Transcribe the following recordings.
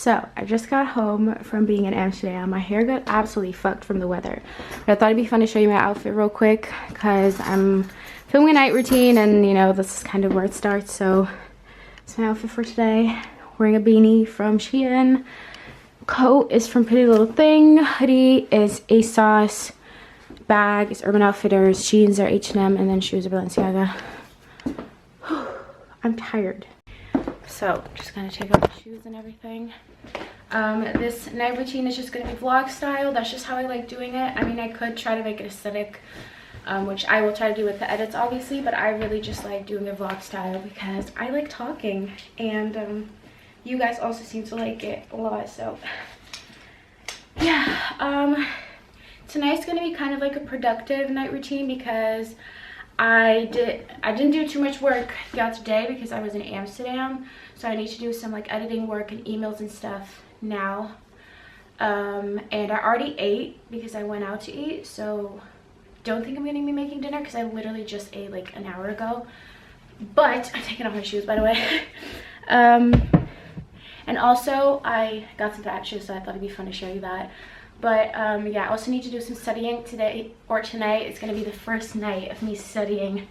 So I just got home from being in Amsterdam. My hair got absolutely fucked from the weather, but I thought it'd be fun to show you my outfit real quick because I'm filming a night routine and you know this is kind of where it starts. So it's my outfit for today. Wearing a beanie from Shein, coat is from Pretty Little Thing, hoodie is ASOS, bag is Urban Outfitters, jeans are H&M, and then shoes are Balenciaga. I'm tired. So just gonna take off the shoes and everything. This night routine is just gonna be vlog style. That's just how I like doing it. I mean, I could try to make it aesthetic, which I will try to do with the edits obviously, but I really just like doing a vlog style because I like talking, and you guys also seem to like it a lot. So yeah, tonight's gonna be kind of like a productive night routine because I didn't do too much work throughout today because I was in Amsterdam, so I need to do some like editing work and emails and stuff now. And I already ate because I went out to eat, so don't think I'm gonna be making dinner because I literally just ate like an hour ago. But I'm taking off my shoes, by the way. And also I got some patches, so I thought it'd be fun to show you that. But yeah, I also need to do some studying today or tonight. It's gonna be the first night of me studying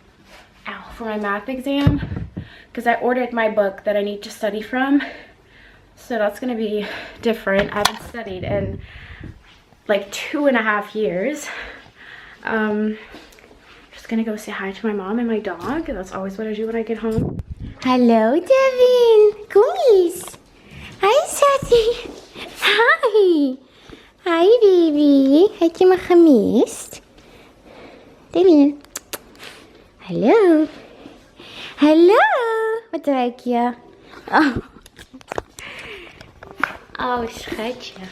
for my math exam because I ordered my book that I need to study from. So that's gonna be different. I haven't studied in like 2.5 years. Just gonna go say hi to my mom and my dog. That's always what I do when I get home. Hello, Devin. Goonies. Hi, Sassy. Hi. Hi, baby. Had je me gemist? Devin. Hallo. Hallo. Wat ruik je? Oh. Oh, schatje.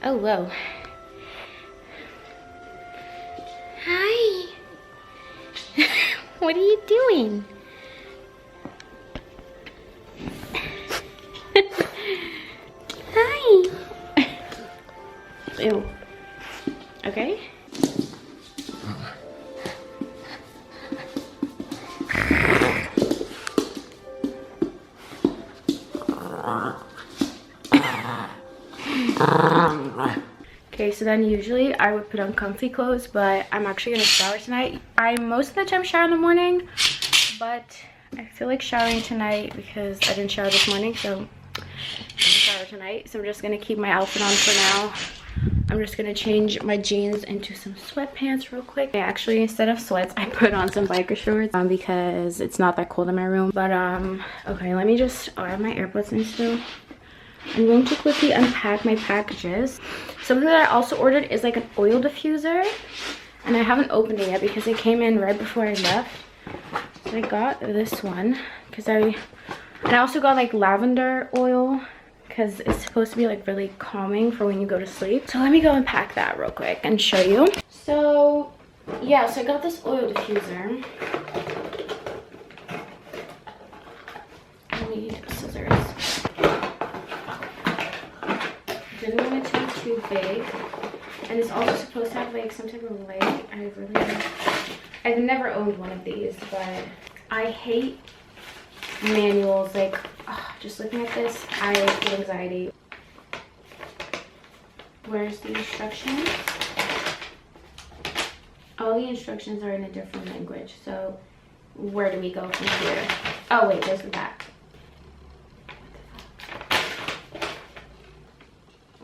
Oh, wow. Hi. What are you doing? Hi. Ew. Okay. Okay, so then usually I would put on comfy clothes, but I'm actually gonna shower tonight. I most of the time shower in the morning, but I feel like showering tonight because I didn't shower this morning, so I'm gonna shower tonight. So I'm just gonna keep my outfit on for now. I'm just gonna change my jeans into some sweatpants real quick. Actually, instead of sweats, I put on some biker shorts because it's not that cold in my room. But okay, let me just, I have my AirPods in still. I'm going to quickly unpack my packages. Something that I also ordered is like an oil diffuser, and I haven't opened it yet because it came in right before I left. So I got this one because I also got like lavender oil because it's supposed to be like really calming for when you go to sleep. So let me go unpack that real quick and show you. So yeah, so I got this oil diffuser. I need scissors. Didn't want it to be too big, and it's also supposed to have like some type of light. I've never owned one of these, but I hate manuals. Like just looking at this, I get anxiety. Where's the instructions? All the instructions are in a different language, so where do we go from here? Oh wait, there's the back.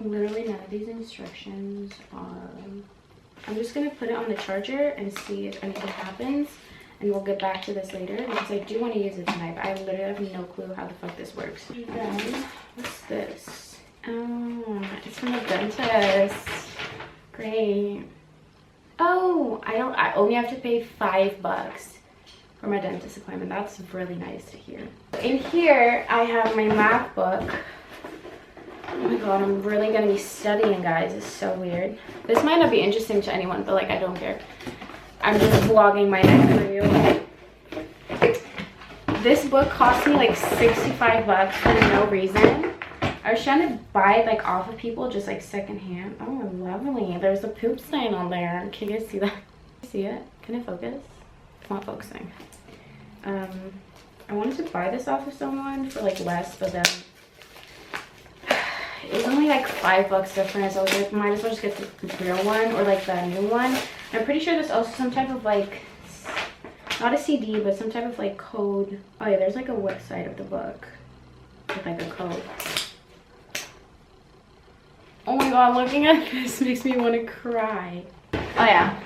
Literally none of these instructions are. I'm just gonna put it on the charger and see if anything happens, and we'll get back to this later because I do want to use it tonight, but I literally have no clue how the fuck this works. Then what's this? Oh, it's from a dentist. Great. Oh, I only have to pay $5 for my dentist appointment. That's really nice to hear. In here I have my math book. Oh my god, I'm really gonna be studying, guys. It's so weird. This might not be interesting to anyone, but like I don't care. I'm just vlogging my night for you. This book cost me like $65 for no reason. I was trying to buy it like off of people, just like secondhand. Oh, lovely. There's a poop stain on there. Can you guys see that? See it? Can I focus? It's not focusing. I wanted to buy this off of someone for like less, but then It's only like $5 difference. I was like, might as well just get the real one or like the new one. I'm pretty sure there's also some type of like, not a CD, but some type of like code. Oh yeah, there's like a website of the book with like a code. Oh my god, looking at this makes me want to cry. Oh yeah.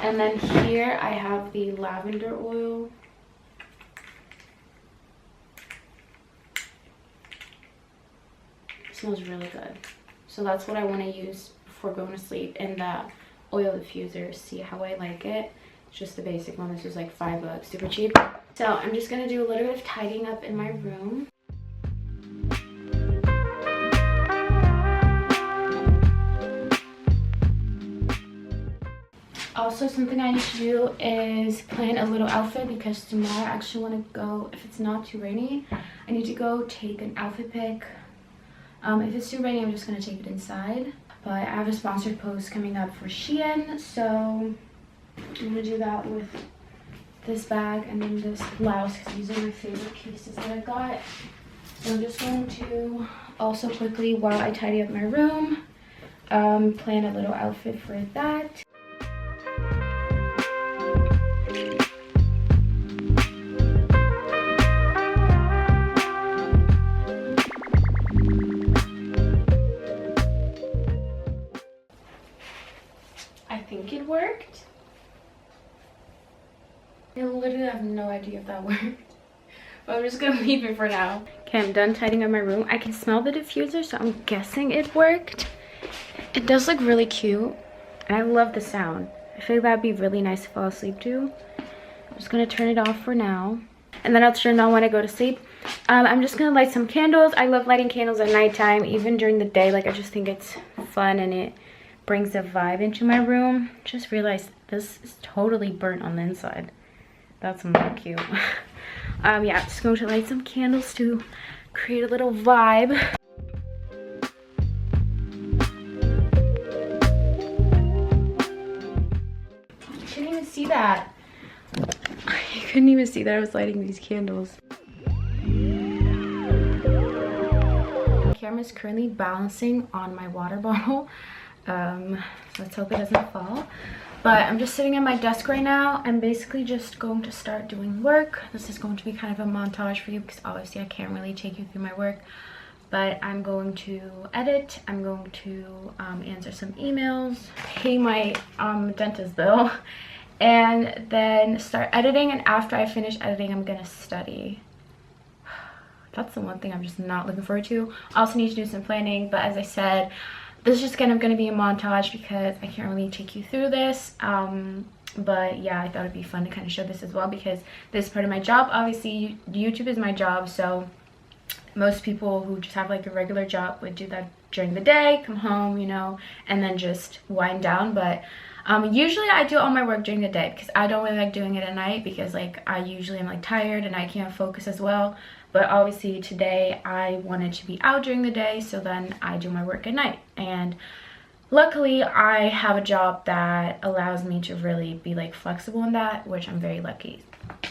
And then here I have the lavender oil. It smells really good. So that's what I want to use before going to sleep. And the oil diffuser, see how I like it. It's just the basic one. This was like $5, super cheap. So I'm just gonna do a little bit of tidying up in my room. Also, something I need to do is plan a little outfit because tomorrow I actually want to go, if it's not too rainy, I need to go take an outfit pic. If it's too rainy, I'm just going to take it inside. But I have a sponsored post coming up for Shein, so I'm going to do that with this bag and then this blouse because these are my favorite pieces that I got. So I'm just going to also quickly, while I tidy up my room, plan a little outfit for that. It worked. I literally have no idea if that worked, but I'm just gonna leave it for now. Okay, I'm done tidying up my room. I can smell the diffuser, so I'm guessing it worked. It does look really cute, and I love the sound. I feel like that'd be really nice to fall asleep to. I'm just gonna turn it off for now, and then I'll turn it on when I go to sleep. I'm just gonna light some candles. I love lighting candles at nighttime, even during the day. Like, I just think it's fun and it brings a vibe into my room. Just realized this is totally burnt on the inside. That's not cute. Yeah, just going to light some candles to create a little vibe. You couldn't even see that. You couldn't even see that I was lighting these candles. The camera is currently balancing on my water bottle. Let's hope it doesn't fall. But I'm just sitting at my desk right now. I'm basically just going to start doing work. This is going to be kind of a montage for you because obviously I can't really take you through my work, but I'm going to edit. I'm going to answer some emails, pay my dentist bill, and then start editing. And after I finish editing, I'm gonna study. That's the one thing I'm just not looking forward to. I also need to do some planning, but as I said, this is just kind of going to be a montage because I can't really take you through this. But yeah, I thought it'd be fun to kind of show this as well because this is part of my job. Obviously, YouTube is my job, so most people who just have like a regular job would do that during the day, come home, you know, and then just wind down. But usually I do all my work during the day because I don't really like doing it at night because like I usually am like tired and I can't focus as well. But obviously today I wanted to be out during the day, so then I do my work at night. And luckily I have a job that allows me to really be like flexible in that, which I'm very lucky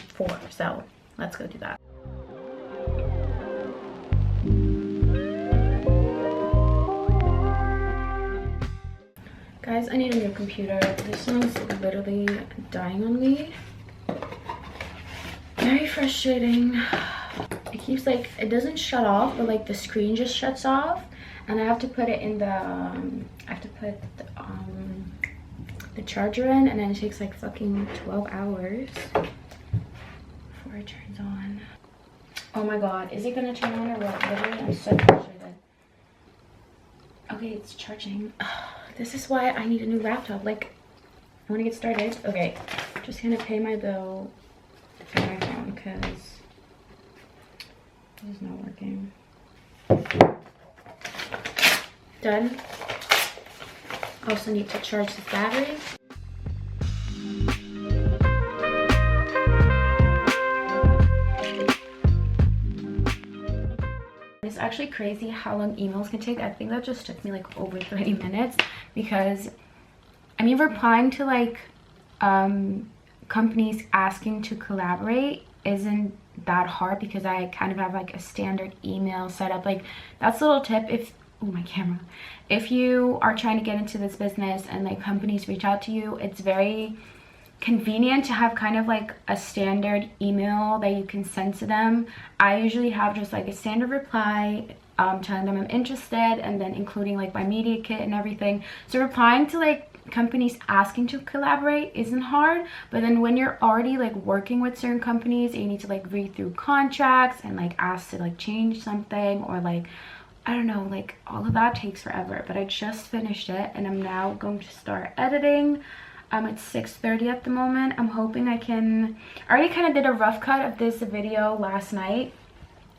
for. So let's go do that. Guys, I need a new computer. This one's literally dying on me. Very frustrating. It keeps like, it doesn't shut off, but like the screen just shuts off, and I have to put it in the I have to put the charger in, and then it takes like fucking 12 hours before it turns on. Oh my god, is it gonna turn on or what? Literally, I'm so frustrated. Okay, it's charging. This is why I need a new laptop. Like, I want to get started. Okay, just gonna pay my bill from my phone because this is not working. Done. Also need to charge the battery. It's actually crazy how long emails can take. I think that just took me like over 30 minutes because I mean, replying to like companies asking to collaborate isn't that hard because I kind of have like a standard email set up. Like, that's a little tip. If oh, my camera. If you are trying to get into this business and like companies reach out to you, it's very convenient to have kind of like a standard email that you can send to them. I usually have just like a standard reply telling them I'm interested, and then including like my media kit and everything. So replying to like companies asking to collaborate isn't hard, but then when you're already like working with certain companies, you need to like read through contracts and like ask to like change something, or like I don't know, like all of that takes forever. But I just finished it and I'm now going to start editing. It's 6:30 at the moment. I'm hoping I already kind of did a rough cut of this video last night,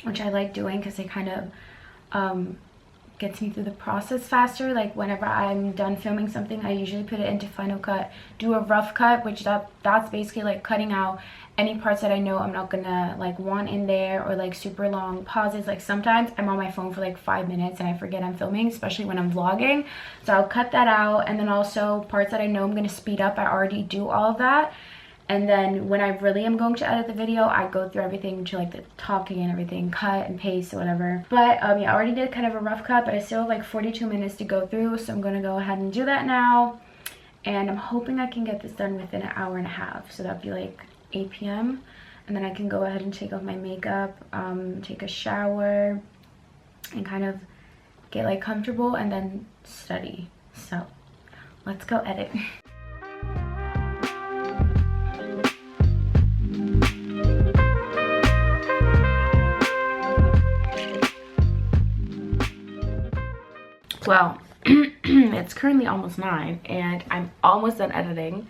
which I like doing because it kind of gets me through the process faster. Like whenever I'm done filming something, I usually put it into Final Cut, do a rough cut, which that's basically like cutting out any parts that I know I'm not gonna like want in there, or like super long pauses. Like sometimes I'm on my phone for like 5 minutes and I forget I'm filming, especially when I'm vlogging, so I'll cut that out. And then also parts that I know I'm gonna speed up, I already do all of that. And then when I really am going to edit the video, I go through everything to like the talking and everything, cut and paste or whatever. But yeah, I already did kind of a rough cut, but I still have like 42 minutes to go through, so I'm gonna go ahead and do that now. And I'm hoping I can get this done within an hour and a half, so that'd be like 8 p.m. and then I can go ahead and take off my makeup, take a shower, and kind of get like comfortable and then study. So let's go edit. Well, it's currently almost 9 and I'm almost done editing.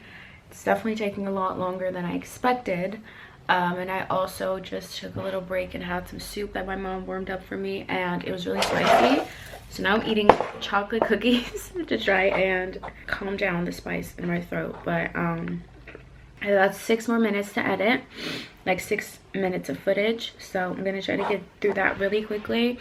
It's definitely taking a lot longer than I expected. And I also just took a little break and had some soup that my mom warmed up for me, and it was really spicy. So now I'm eating chocolate cookies to try and calm down the spice in my throat. But that's 6 more minutes to edit, like 6 minutes of footage. So I'm gonna try to get through that really quickly,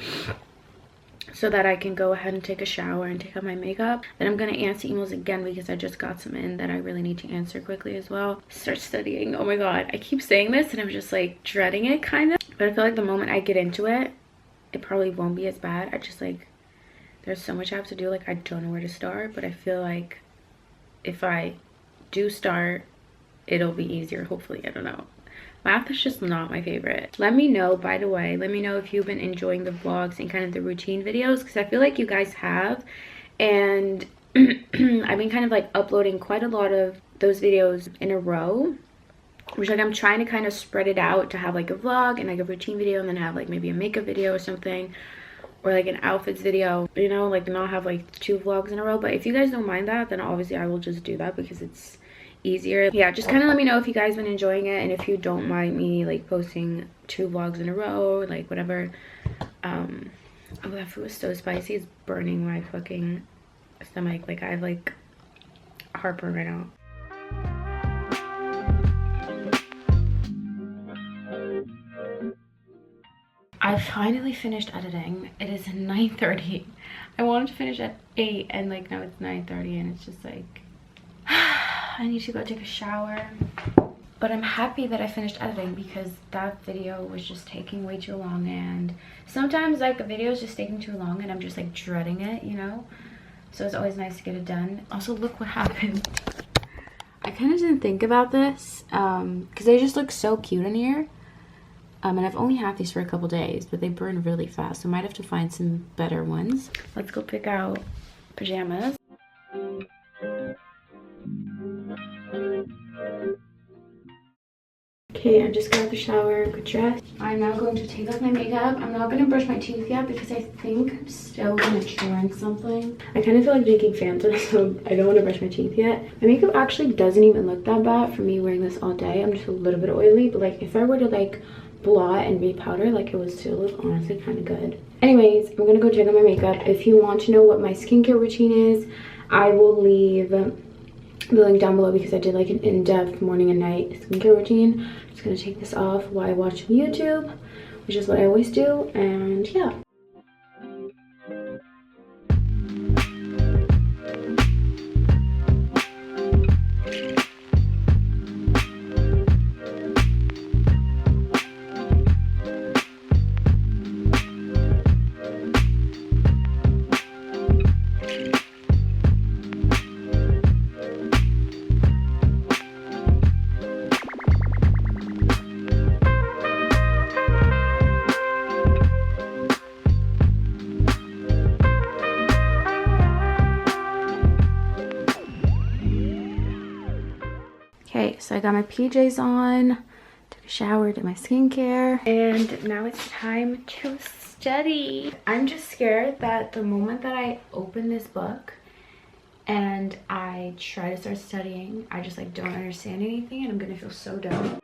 so that I can go ahead and take a shower and take off my makeup. Then I'm gonna answer emails again because I just got some in that I really need to answer quickly as well. Start studying. Oh my god, I keep saying this and I'm just like dreading it kind of. But I feel like the moment I get into it, it probably won't be as bad. I just like, there's so much I have to do, like I don't know where to start. But I feel like if I do start, it'll be easier, hopefully. I don't know. Math is just not my favorite. Let me know, by the way, let me know if you've been enjoying the vlogs and kind of the routine videos, because I feel like you guys have. And I've been kind of like uploading quite a lot of those videos in a row, which like I'm trying to kind of spread it out to have like a vlog and like a routine video, and then have like maybe a makeup video or something, or like an outfits video, you know, like not have like 2 vlogs in a row. But if you guys don't mind that, then obviously I will just do that because it's easier. Yeah, just kind of let me know if you guys been enjoying it, and if you don't mind me like posting 2 vlogs in a row, like whatever. Oh, that food was so spicy, it's burning my fucking stomach. Like I have like heartburn right now. I finally finished editing. It is 9:30. I wanted to finish at 8 and like now it's 9:30 and it's just like I need to go take a shower. But I'm happy that I finished editing because that video was just taking way too long, and sometimes like a video is just taking too long and I'm just like dreading it, you know? So it's always nice to get it done. Also, look what happened. I kind of didn't think about this because they just look so cute in here. And I've only had these for a couple days, but they burn really fast. So I might have to find some better ones. Let's go pick out pajamas. Okay, I just got out the shower, got dressed. I'm now going to take off my makeup. I'm not gonna brush my teeth yet because I think I'm still gonna drink something. I kind of feel like drinking Fanta, so I don't want to brush my teeth yet. My makeup actually doesn't even look that bad for me wearing this all day. I'm just a little bit oily, but like if I were to like blot and repowder, like it would still look honestly kind of good. Anyways, I'm gonna go check out my makeup. If you want to know what my skincare routine is, I will leave the link down below because I did like an in-depth morning and night skincare routine. I'm just gonna take this off while I watch YouTube, which is what I always do, and yeah. got my PJs on, took a shower, did my skincare, and now it's time to study. I'm just scared that the moment that I open this book and I try to start studying, I just like don't understand anything and I'm gonna feel so dumb.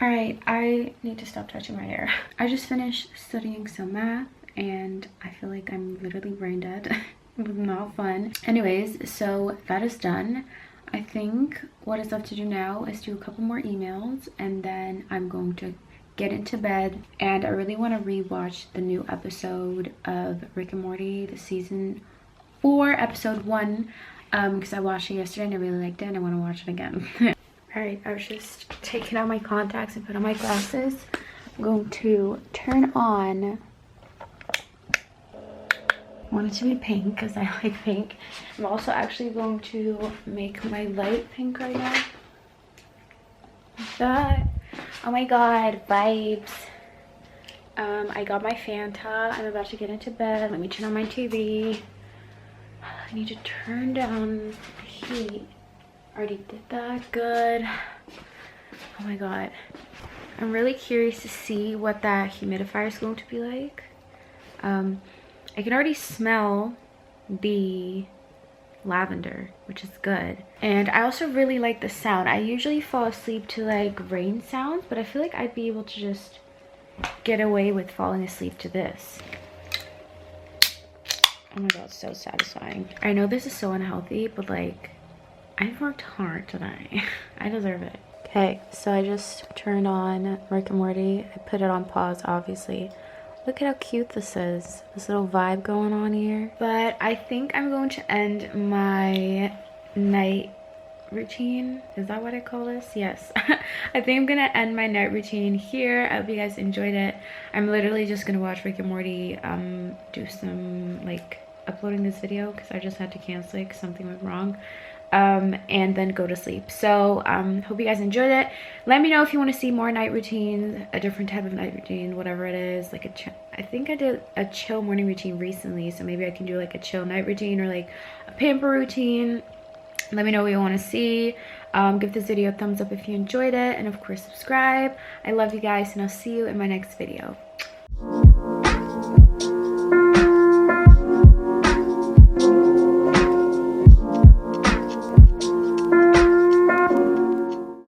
Alright, I need to stop touching my hair. I just finished studying some math and I feel like I'm literally brain dead. It was not fun. Anyways, so that is done. I think what is left to do now is do a couple more emails and then I'm going to get into bed. And I really want to rewatch the new episode of Rick and Morty, the season 4, episode 1, because I watched it yesterday and I really liked it and I want to watch it again. Alright, I was just taking out my contacts and put on my glasses. I'm going to turn on, I want it to be pink because I like pink. I'm also actually going to make my light pink right now. Like that. Oh my god, vibes. I got my Fanta. I'm about to get into bed. Let me turn on my TV. I need to turn down the heat. Already did that. Good. Oh my god, I'm really curious to see what that humidifier is going to be like. I can already smell the lavender, which is good, and I also really like the sound. I usually fall asleep to like rain sounds, but I feel like I'd be able to just get away with falling asleep to this. Oh my god, so satisfying. I know this is so unhealthy, but like, I've worked hard today. I deserve it. Okay, so I just turned on Rick and Morty. I put it on pause, obviously. Look at how cute this is. This little vibe going on here. But I think I'm going to end my night routine. Is that what I call this? Yes. I think I'm gonna end my night routine here. I hope you guys enjoyed it. I'm literally just gonna watch Rick and Morty, do some like uploading this video because I just had to cancel it because something went wrong. And then go to sleep. So hope you guys enjoyed it. Let me know if you want to see more night routines, a different type of night routine, whatever it is. Like I think I did a chill morning routine recently, so maybe I can do like a chill night routine or like a pamper routine. Let me know what you want to see. Give this video a thumbs up if you enjoyed it, and of course subscribe. I love you guys, and I'll see you in my next video.